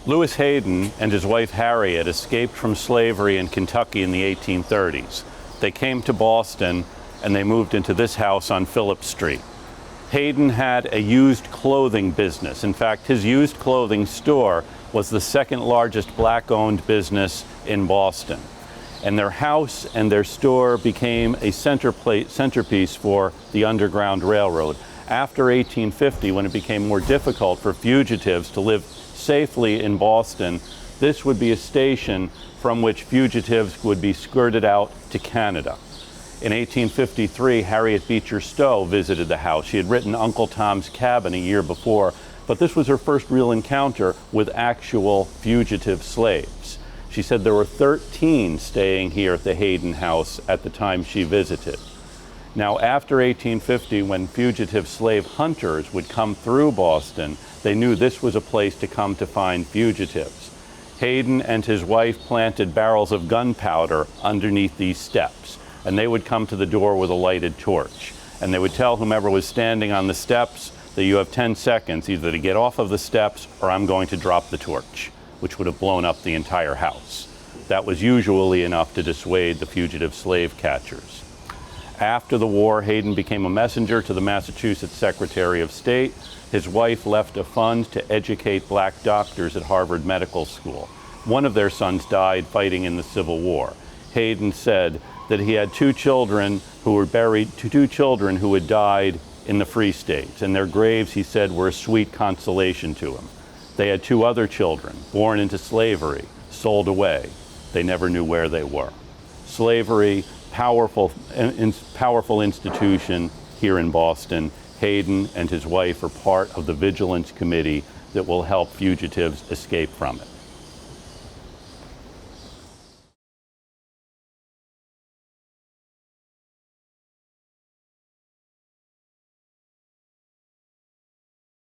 Lewis Hayden and his wife Harriet escaped from slavery in Kentucky in the 1830s. They came to Boston and they moved into this house on Phillip Street. Hayden had a used clothing business. In fact, his used clothing store was the second largest black-owned business in Boston. And their house and their store became a centerpiece for the Underground Railroad. After 1850, when it became more difficult for fugitives to live safely in Boston, this would be a station from which fugitives would be skirted out to Canada. In 1853, Harriet Beecher Stowe visited the house. She had written Uncle Tom's Cabin a year before, but this was her first real encounter with actual fugitive slaves. She said there were 13 staying here at the Hayden house at the time she visited. Now, after 1850, when fugitive slave hunters would come through Boston, they knew this was a place to come to find fugitives. Hayden and his wife planted barrels of gunpowder underneath these steps, and they would come to the door with a lighted torch. And they would tell whomever was standing on the steps that you have 10 seconds either to get off of the steps or I'm going to drop the torch, which would have blown up the entire house. That was usually enough to dissuade the fugitive slave catchers. After the war, Hayden became a messenger to the Massachusetts Secretary of State. His wife left a fund to educate black doctors at Harvard Medical School. One of their sons died fighting in the Civil War. Hayden said that he had two children who had died in the Free States, and their graves, he said, were a sweet consolation to him. They had two other children, born into slavery, sold away. They never knew where they were. Slavery, powerful institution here in Boston. Hayden and his wife are part of the Vigilance Committee that will help fugitives escape from it.